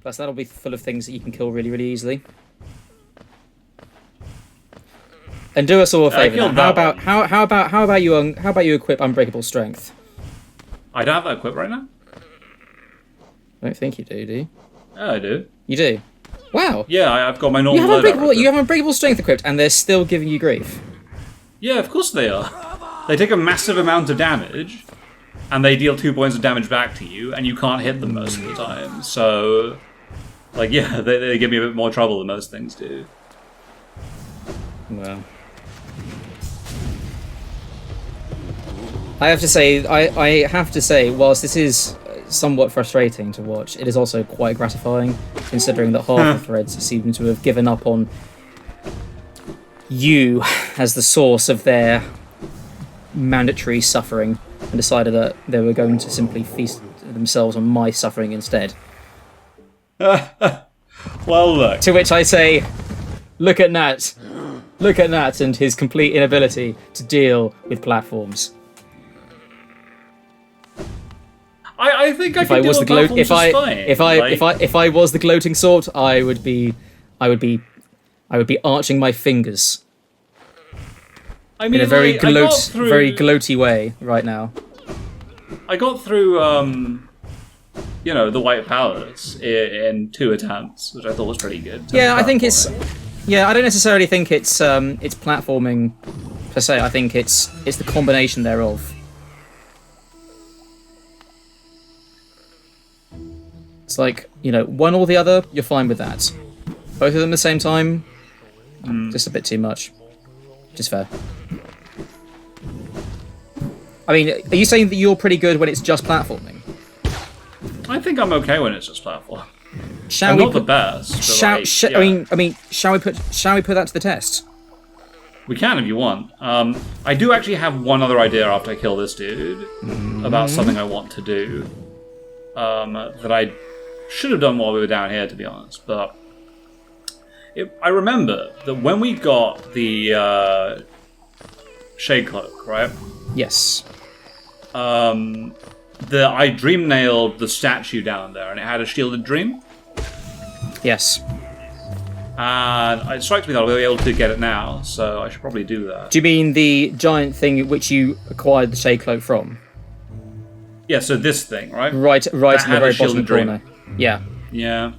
Plus, that'll be full of things that you can kill really, really easily. And do us all a favour. How about you equip Unbreakable Strength? I don't have that equipped right now. I don't think you do you? Yeah, I do. You do? Wow. Yeah, I've got my normal. You have Unbreakable Strength equipped, and they're still giving you grief. Yeah, of course they are. They take a massive amount of damage, and they deal 2 points of damage back to you, and you can't hit them most of the time. So, like, yeah, they give me a bit more trouble than most things do. Well, I have to say, whilst this is somewhat frustrating to watch, it is also quite gratifying, considering that half the threads seem to have given up on you as the source of their mandatory suffering and decided that they were going to simply feast themselves on my suffering instead. Well, look. To which I say, look at Nat. Look at Nat and his complete inability to deal with platforms. I think I can deal with platforms just fine. If I was the gloating sort, I would be arching my fingers. I mean, in a very gloaty way right now. I got through, the White Palace in 2 attempts, which I thought was pretty good. Yeah, I think it's. Yeah, I don't necessarily think it's platforming per se. I think it's the combination thereof. It's like, one or the other, you're fine with that. Both of them at the same time, just a bit too much. Just fair. I mean, are you saying that you're pretty good when it's just platforming? I think I'm okay when it's just platform. I'm not the best. Shall we put that to the test? We can if you want. I do actually have one other idea after I kill this dude about something I want to do. That I should have done while we were down here, to be honest. But I remember that when we got the Shade Cloak, right? Yes. I dream nailed the statue down there, and it had a shielded dream. Yes. And it strikes me that I'll be able to get it now, so I should probably do that. Do you mean the giant thing which you acquired the Shade Cloak from? Yeah, so this thing, right? Right in the very bottom corner. Yeah. Yeah.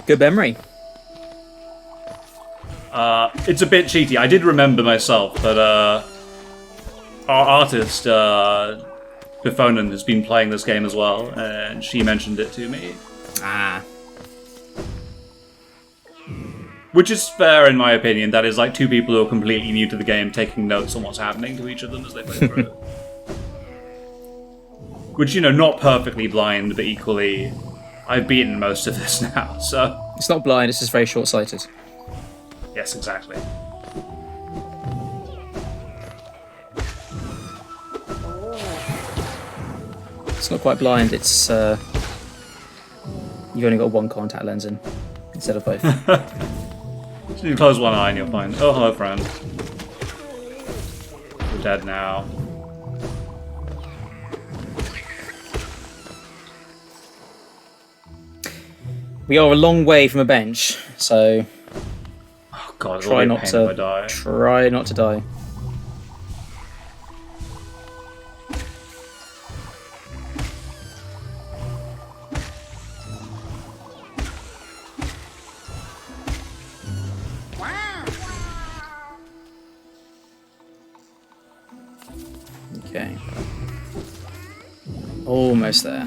Good memory. It's a bit cheaty. I did remember myself, but our artist, Bifonen, has been playing this game as well, and she mentioned it to me. Ah. Which is fair, in my opinion. That is like 2 people who are completely new to the game taking notes on what's happening to each of them as they play through it. Which, not perfectly blind, but equally, I've beaten most of this now, so... It's not blind, it's just very short-sighted. Yes, exactly. It's not quite blind, it's... You've only got one contact lens in, instead of both. Just need to close one eye and you'll find... Oh, hello, friend. You're dead now. We are a long way from a bench, so... Oh god, try not to die. Try not to die. Okay. Almost there.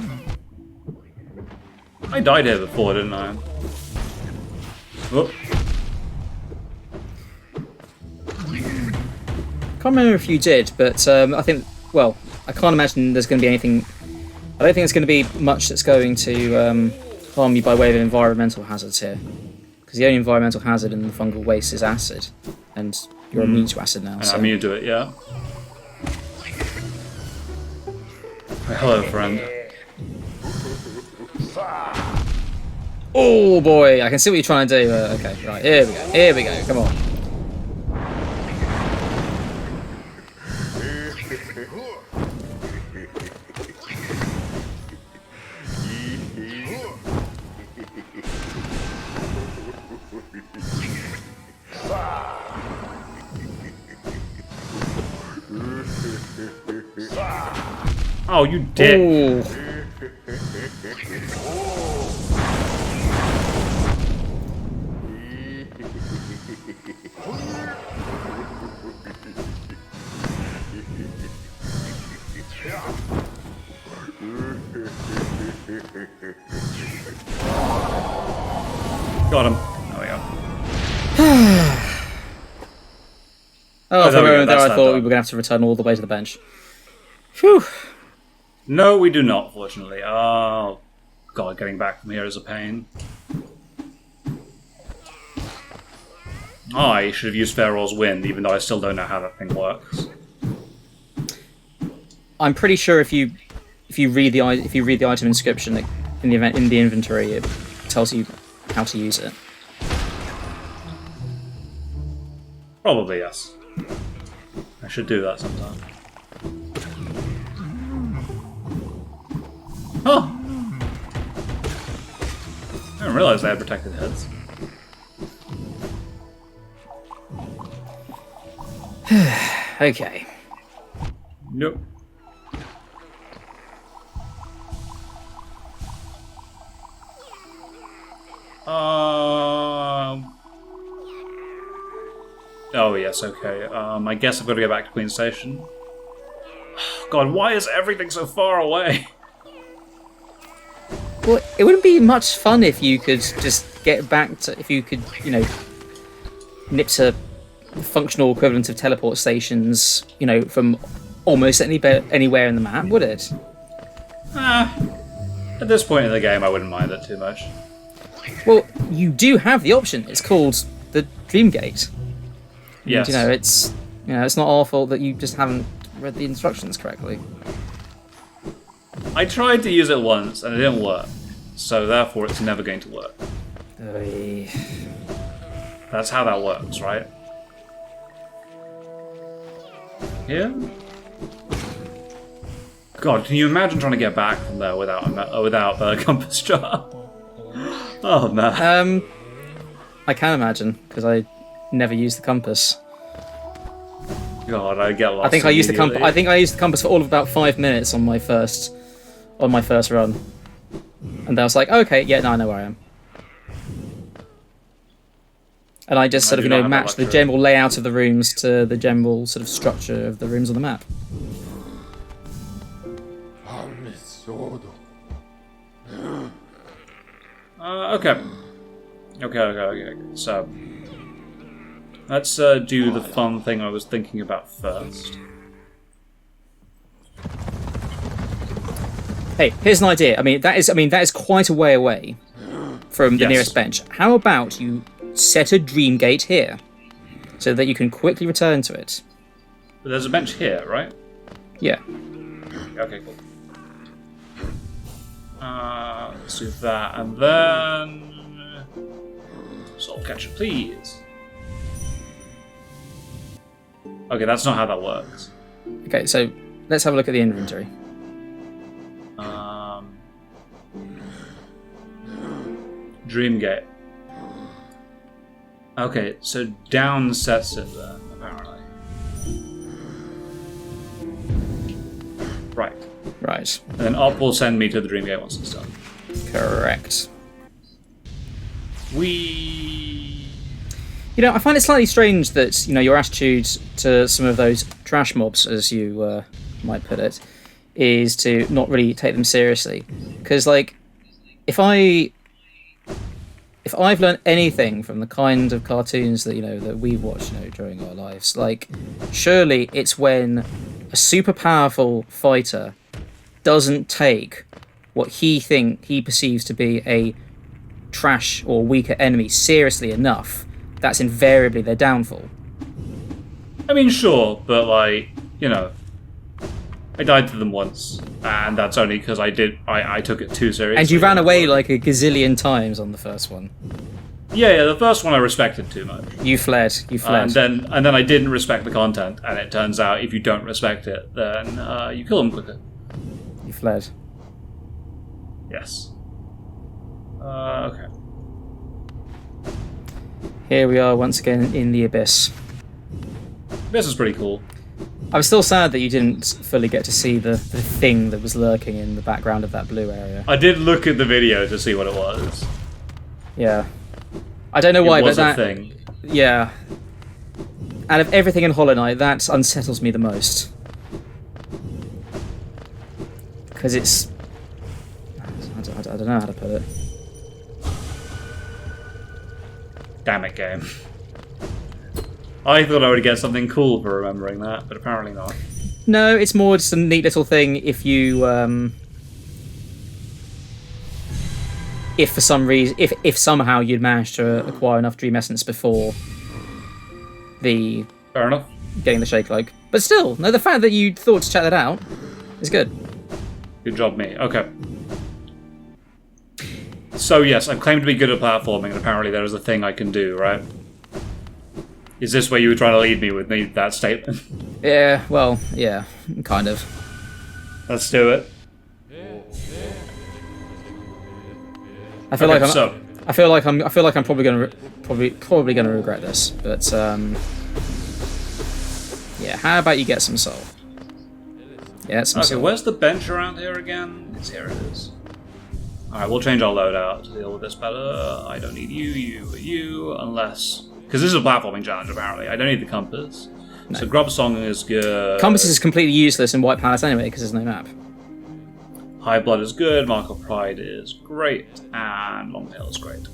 I died here before, didn't I? Oh. Can't remember if you did, but I think, well, I can't imagine there's going to be anything... I don't think there's going to be much that's going to harm you by way of environmental hazards here. Because the only environmental hazard in the fungal waste is acid. And you're immune to acid now. And I'm immune to it, yeah. Hello, friend. Oh boy, I can see what you're trying to do. Okay, right, here we go. Here we go, come on. Oh, you dick. Ooh. Got him. There we go. Oh, for there a we go, moment there that's I that thought we done. were going to have to return all the way to the bench. Phew. No, we do not, fortunately. Oh, God, getting back from here is a pain. Oh, I should have used Pharaoh's Wind, even though I still don't know how that thing works. I'm pretty sure if you read the item inscription in the inventory, it tells you how to use it. Probably, yes. I should do that sometime. Oh! I didn't realise they had protected heads. Okay. Nope. Oh yes, okay. I guess I've got to go back to Queen Station. God, why is everything so far away? Well, it wouldn't be much fun if you could just get back to, if you could, you know, nip to the functional equivalent of teleport stations, you know, from almost anywhere in the map, would it? At this point in the game, I wouldn't mind it too much. Well, you do have the option. It's called the Dreamgate. Yes. And, it's not our fault that you just haven't read the instructions correctly. I tried to use it once and it didn't work, so therefore it's never going to work. Oy. That's how that works, right? Yeah? God, can you imagine trying to get back from there without the compass jar? Oh man. I can imagine because I never used the compass. God, I get lost. I think I used the compass. immediately. I think I used the compass for all of about 5 minutes on my first run, and then I was like, okay, yeah, now I know where I am. And I just I sort of do not have that matched the luxury. general layout of the rooms to the general sort of structure of the rooms on the map. Okay. Okay. So, let's do the fun thing I was thinking about first. Hey, here's an idea. I mean, that is quite a way away from the Yes. nearest bench. How about you set a dream gate here, so that you can quickly return to it? But there's a bench here, right? Yeah. Okay, cool. Let's do that, and then... Salt catcher, please. Okay, that's not how that works. Okay, so let's have a look at the inventory. Dreamgate. Okay, so down sets it then, apparently. Right. Right. And then up will send me to the Dreamgate once it's done. Correct. We... I find it slightly strange that your attitude to some of those trash mobs, as you might put it, is to not really take them seriously. Because, like, if I've learned anything from the kind of cartoons that that we've watched during our lives, like, surely it's when a super powerful fighter doesn't take what he perceives to be a trash or weaker enemy seriously enough. That's invariably their downfall. I mean, sure, but, like, I died to them once, and that's only because I took it too seriously. And you ran away like a gazillion times on the first one. Yeah, the first one I respected too much. You fled. And then I didn't respect the content, and it turns out if you don't respect it, then you kill them quicker. You fled. Yes. Okay. Here we are once again in the abyss. This is pretty cool. I'm still sad that you didn't fully get to see the thing that was lurking in the background of that blue area. I did look at the video to see what it was. Yeah. I don't know why, It was but a thing. Yeah. Out of everything in Hollow Knight, that unsettles me the most. Because it's... I don't know how to put it. Damn it, game. I thought I would get something cool for remembering that, but apparently not. No, it's more just a neat little thing if you... if for some reason... If somehow you'd managed to acquire enough Dream Essence before the... Fair enough. Getting the shake like. But still, no, the fact that you thought to check that out is good. Good job, me. Okay. So yes, I've claimed to be good at platforming, and apparently there is a thing I can do, right? Is this where you were trying to lead me with that statement? Yeah, well, yeah, kind of. Let's do it. I feel Okay, like so I feel like I'm probably gonna regret this, but yeah. How about you get some soul? Yeah, some okay, soul. where's the bench around here again? Here it is. Alright, we'll change our loadout to deal with this better. I don't need you, unless... Because this is a platforming challenge, apparently. I don't need the compass. No. So Grub Song is good. Compass is completely useless in White Palace anyway, because there's no map. High Blood is good, Mark of Pride is great, and Longtail is great.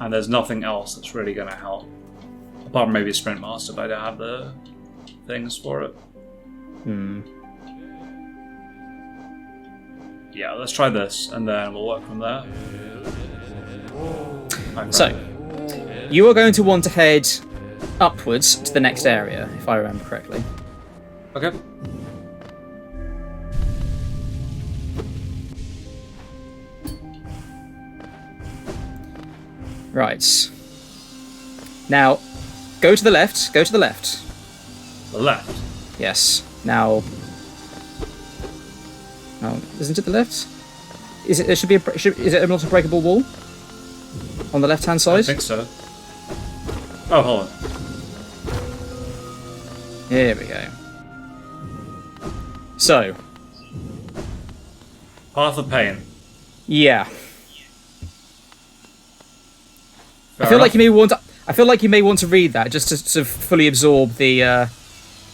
And there's nothing else that's really going to help. Apart from maybe Sprint Master, but I don't have the things for it. Yeah, let's try this, and then we'll work from there. So, you are going to want to head upwards to the next area, if I remember correctly. Okay. Right. Now, go to the left. Go to the left. The left? Yes. Now... Oh, isn't it the left? Is it? There should be a. Is it not a breakable wall on the left-hand side? I think so. Oh, hold on. Here we go. So. Path of Pain. Yeah. Fair I feel enough. like you may want. I feel like you may want to read that just to sort of fully absorb the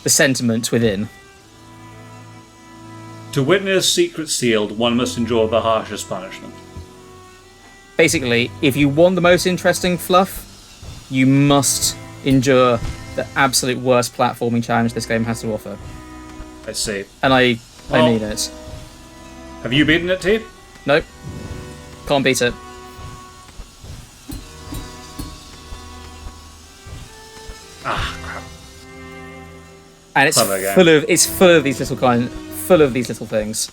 sentiment within. To witness secret sealed, one must endure the harshest punishment. Basically, if you want the most interesting fluff, you must endure the absolute worst platforming challenge this game has to offer. I see. And I Well, mean it. Have you beaten it, T? Nope. Can't beat it. Ah, crap. And it's Clever game. full of these little things.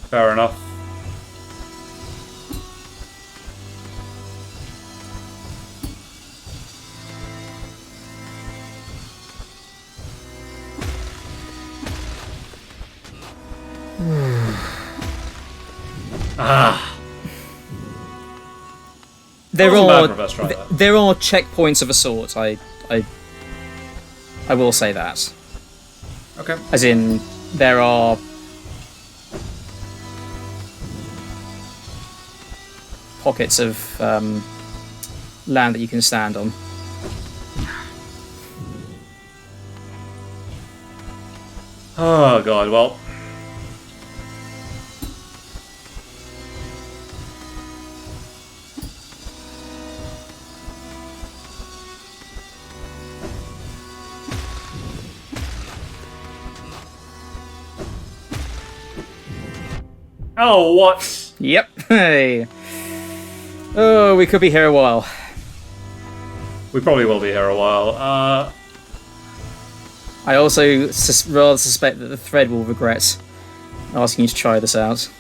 Fair enough. There Wasn't bad are for a first try, though. there are checkpoints of a sort. I will say that. Okay. As in, there are pockets of land that you can stand on. Oh god, well. Oh, what? Yep. Hey. Oh, we could be here a while. We probably will be here a while. I also rather suspect that the thread will regret asking you to try this out.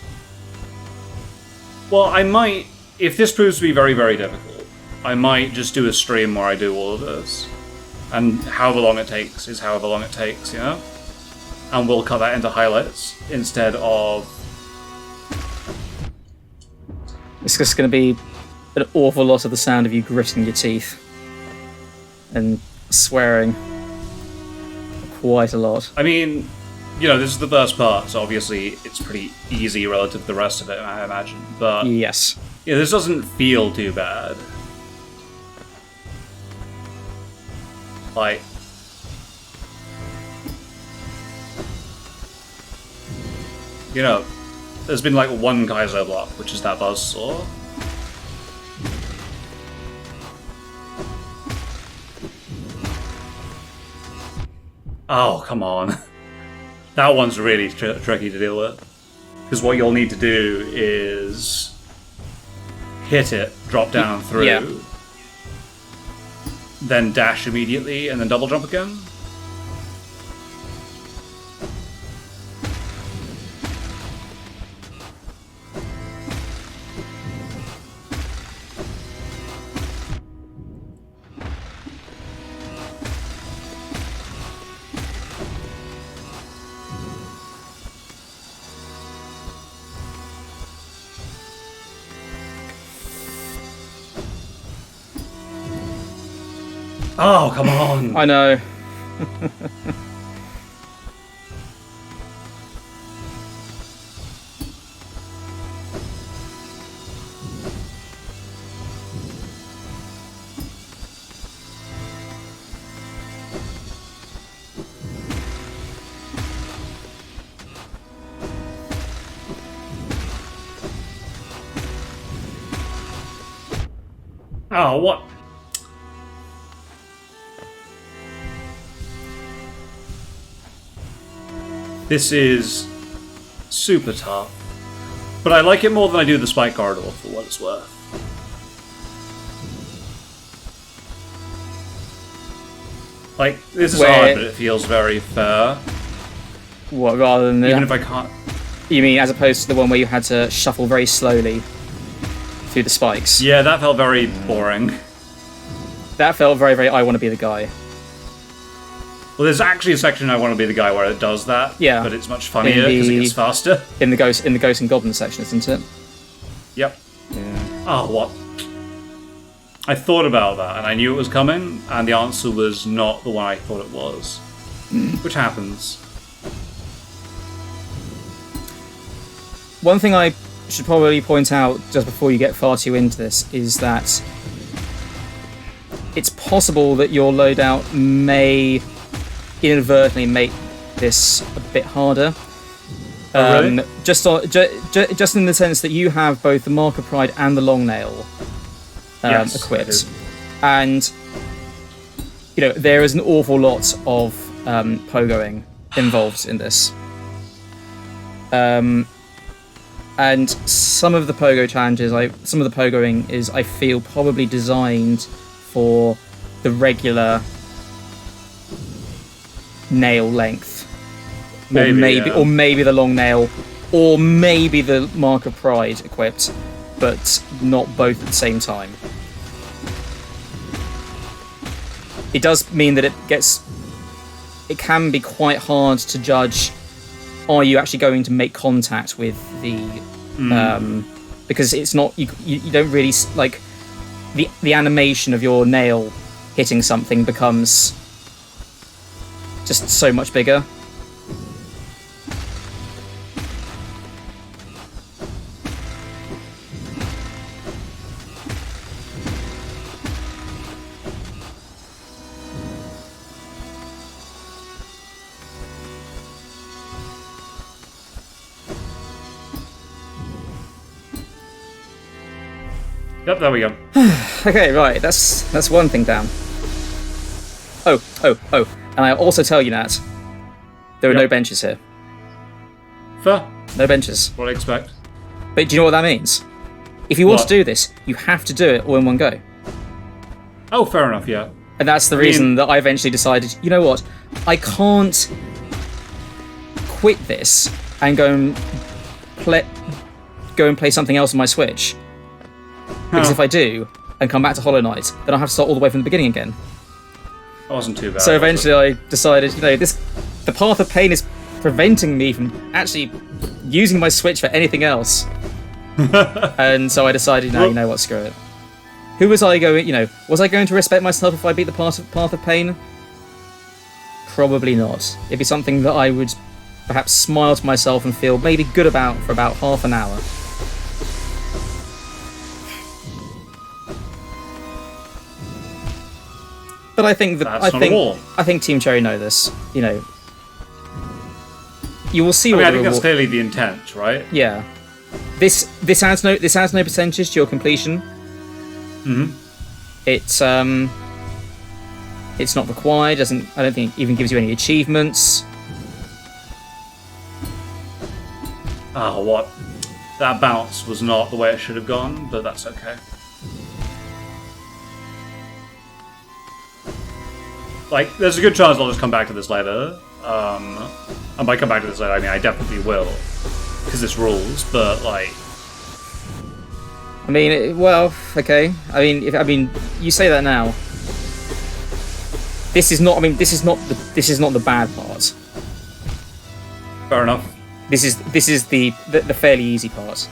Well, I might, if this proves to be very, very difficult, I might just do a stream where I do all of this. And however long it takes is however long it takes, you know? And we'll cut that into highlights instead of... It's just going to be an awful lot of the sound of you gritting your teeth and swearing quite a lot. I mean, this is the first part, so obviously it's pretty easy relative to the rest of it, I imagine. But Yes. this doesn't feel too bad. Like, there's been like one Kaizo block, which is that buzzsaw. Oh, come on. That one's really tricky to deal with. Because what you'll need to do is hit it, drop down through, Yeah. then dash immediately, and then double jump again. Oh, come on! I know. Oh, what? This is super tough. But I like it more than I do the Spike Corridor, for what it's worth. Like, this is hard, but it feels very fair. What, rather than Even if I can't... You mean as opposed to the one where you had to shuffle very slowly through the spikes? Yeah, that felt very boring. That felt very, very I want to be the guy. Well, there's actually a section I want to be the guy where it does that. Yeah. But it's much funnier because it gets faster. In the Ghost and Goblin section, isn't it? Yep. Yeah. Oh, what? I thought about that, and I knew it was coming, and the answer was not the one I thought it was. Which happens. One thing I should probably point out just before you get far too into this is that it's possible that your loadout may inadvertently make this a bit harder. Oh, really? Just in the sense that you have both the Mark of Pride and the Long Nail Yes, equipped, and there is an awful lot of pogoing involved in this. And some of the pogo challenges, some of the pogoing is, I feel, probably designed for the regular nail length, or maybe the long nail, or maybe the Mark of Pride equipped, but not both at the same time. It does mean that it can be quite hard to judge, are you actually going to make contact with the because it's not, you don't really, like, the animation of your nail hitting something becomes just so much bigger. Yep, there we go. Okay, right, that's one thing down. Oh, and I'll also tell you, Nat, there are no benches here. Fair. No benches. What I expect. But do you know what that means? If you want What? to do this, you have to do it all in one go. Oh, fair enough, yeah. And that's the reason that I eventually decided, you know what, I can't quit this and go and play something else on my Switch. Because if I do, and come back to Hollow Knight, then I'll have to start all the way from the beginning again. That wasn't too bad. So eventually I decided, the path of pain is preventing me from actually using my Switch for anything else. And so I decided, no, you know what, screw it. Who was I going? Was I going to respect myself if I beat the path of pain? Probably not. It'd be something that I would perhaps smile to myself and feel maybe good about for about half an hour. But I think I think Team Cherry know this. You will see. I think that's clearly the intent, right? Yeah. This adds no percentage to your completion. Mm-hmm. It's not required. I don't think it even gives you any achievements. Oh, what? That bounce was not the way it should have gone, but that's okay. Like, there's a good chance I'll just come back to this later. I might come back to this later. I mean, I definitely will, because this rules. But like, I mean, well, okay. I mean, you say that now. This is not. I mean, this is not the bad part. Fair enough. This is the fairly easy part.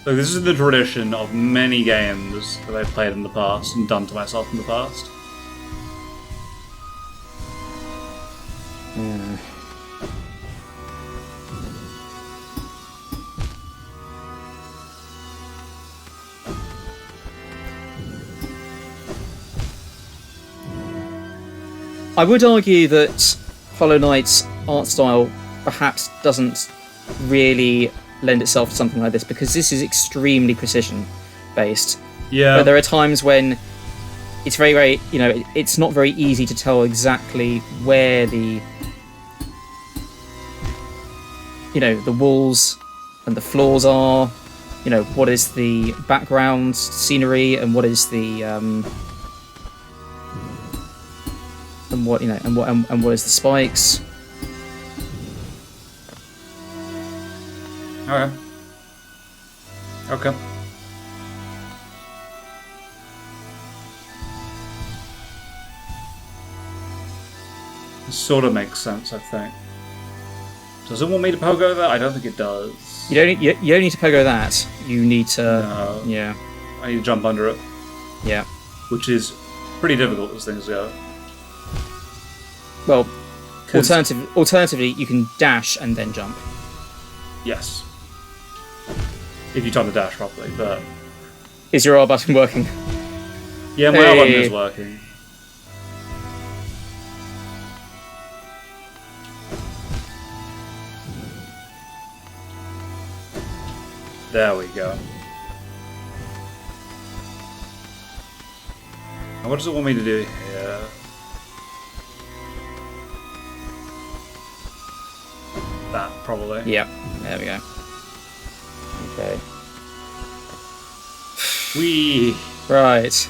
So this is the tradition of many games that I've played in the past and done to myself in the past. Yeah. I would argue that Hollow Knight's art style perhaps doesn't really lend itself to something like this, because this is extremely precision based. Yeah. But there are times when it's very, very, it's not very easy to tell exactly where the walls and the floors are. What is the background scenery and what is the and what is the spikes. Okay. This sort of makes sense, I think. Does it want me to pogo that? I don't think it does. You don't need to pogo that. You need to. No. Yeah. I need to jump under it. Yeah. Which is pretty difficult as things go. Well, alternatively, you can dash and then jump. Yes. If you time the dash properly, but... Is your R button working? Yeah, my R button is working. There we go. Now what does it want me to do here? That, probably. Yep, there we go. Okay. Whee! Right.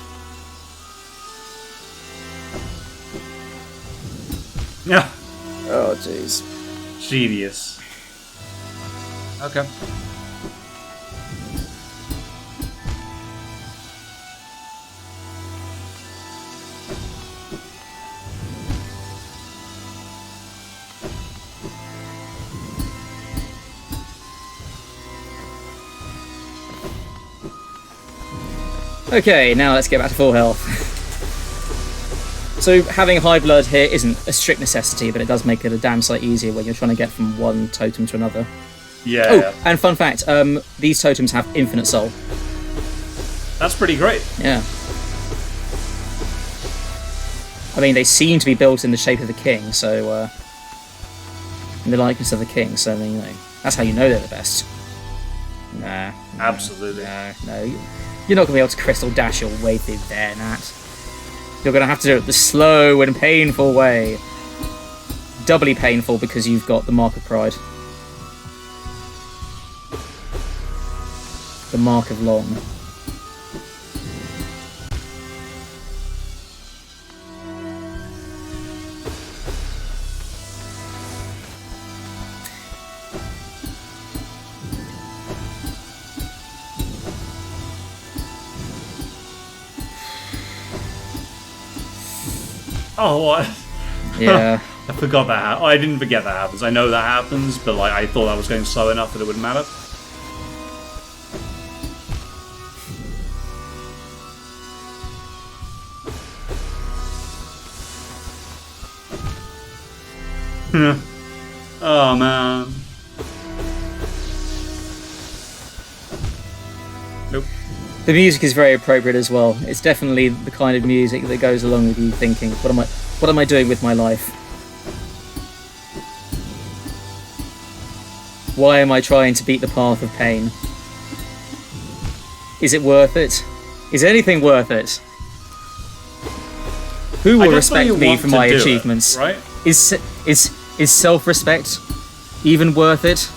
Yeah. Oh, jeez. Genius. Okay. Okay, now let's get back to full health. So having high blood here isn't a strict necessity, but it does make it a damn sight easier when you're trying to get from one totem to another. Yeah. Oh, and fun fact, these totems have infinite soul. That's pretty great. Yeah. I mean, they seem to be built in the shape of the king, so in the likeness of the king. So that's how you know they're the best. Nah. Absolutely. No. You're not going to be able to crystal dash your way through there, Nat. You're going to have to do it the slow and painful way. Doubly painful because you've got the Mark of Pride. The Mark of Long. Oh, what? Yeah. I I forgot that. Oh, I didn't forget that happens. I know that happens, but like I thought I was going slow enough that it wouldn't matter. Oh man. Nope. The music is very appropriate as well. It's definitely the kind of music that goes along with you thinking, what am I doing with my life? Why am I trying to beat the path of pain? Is it worth it? Is anything worth it? Who will respect me for my achievements? Right? Is self-respect even worth it?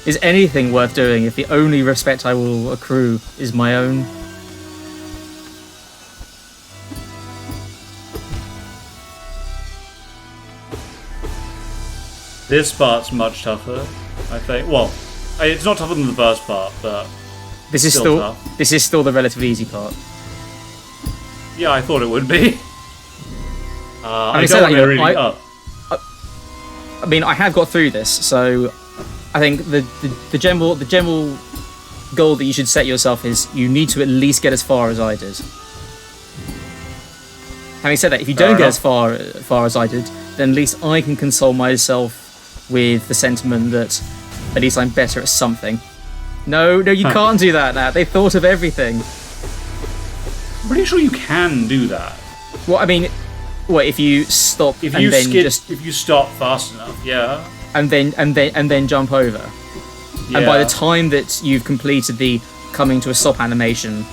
Is anything worth doing if the only respect I will accrue is my own? This part's much tougher, I think. Well, it's not tougher than the first part, but this is still tough. This is still the relatively easy part. Yeah, I thought it would be. I mean, I have got through this, so I think the general goal that you should set yourself is you need to at least get as far as I did. Having said that, if you don't get as far as I did, then at least I can console myself with the sentiment that at least I'm better at something. No, you can't do that now. They thought of everything. I'm pretty sure you can do that. Well, I mean, what if you stop if you stop fast enough, yeah. And then jump over. Yeah. And by the time that you've completed the coming to a stop animation,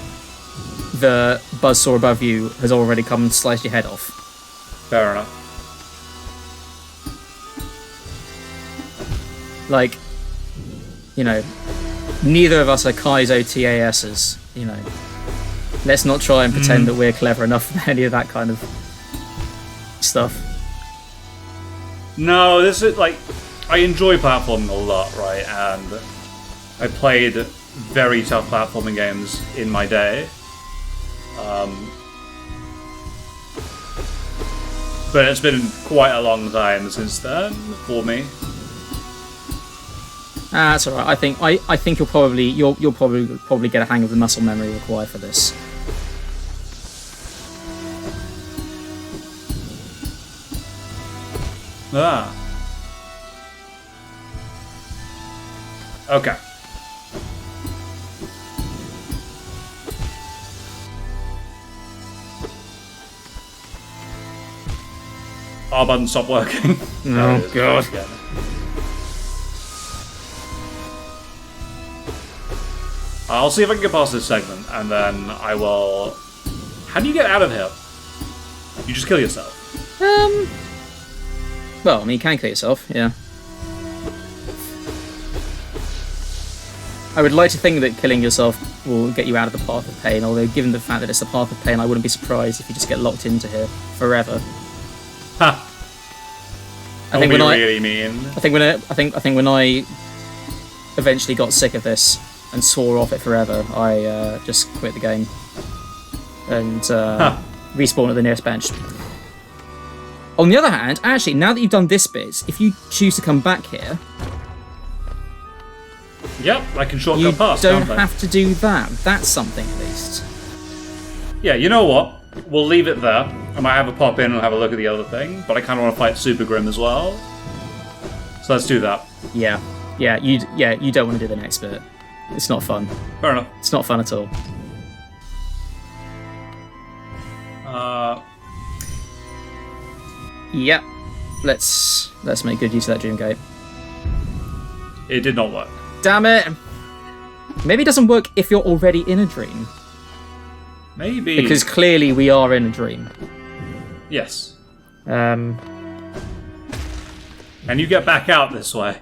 the buzzsaw above you has already come and sliced your head off. Fair enough. Like, you know, neither of us are Kaizo TASs, you know. Let's not try and pretend that we're clever enough for any of that kind of stuff. No, this is like, I enjoy platforming a lot, right? And I played very tough platforming games in my day. But it's been quite a long time since then for me. That's alright. I think you'll probably get a hang of the muscle memory required for this. Ah. Okay. R button stopped working. Oh god. I'll see if I can get past this segment, and then I will... How do you get out of here? You just kill yourself. Well, I mean, you can kill yourself, yeah. I would like to think that killing yourself will get you out of the path of pain, although given the fact that it's the path of pain, I wouldn't be surprised if you just get locked into here forever. Ha! I think when I eventually got sick of this and swore off it forever, I just quit the game and respawned at the nearest bench. On the other hand, actually, now that you've done this bit, if you choose to come back here, yep, I can shortcut past. You don't have to do that. That's something, at least. Yeah, you know what? We'll leave it there. I might have a pop in and have a look at the other thing, but I kind of want to fight Super Grim as well. So let's do that. Yeah, you don't want to do the next bit. It's not fun. Fair enough. It's not fun at all. Yep. Let's make good use of that dream gate. It did not work. Damn it! Maybe it doesn't work if you're already in a dream. Maybe. Because clearly we are in a dream. Yes. And you get back out this way.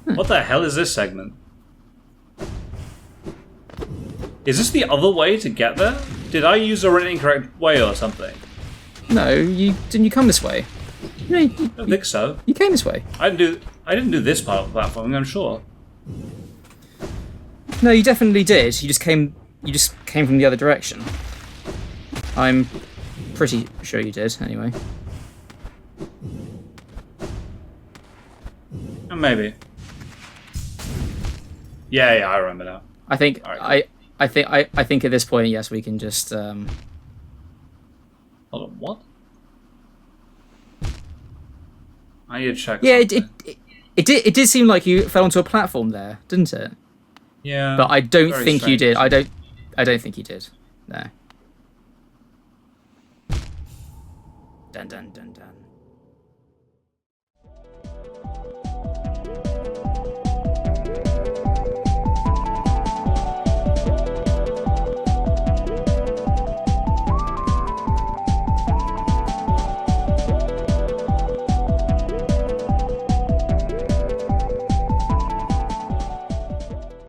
What the hell is this segment? Is this the other way to get there? Did I use an incorrect way or something? No, didn't you come this way? No, I don't think so. You came this way. I didn't do this part of the platform, I'm sure. No, you definitely did. You just came from the other direction. I'm pretty sure you did, anyway. Maybe. Yeah, I remember now. I think Right, I think at this point, yes, we can just. Hold on, what? I need to check. Yeah, something. it did seem like you fell onto a platform there, didn't it? Yeah. But I don't very think you strange. did. I don't think you did. No. Dun dun dun dun.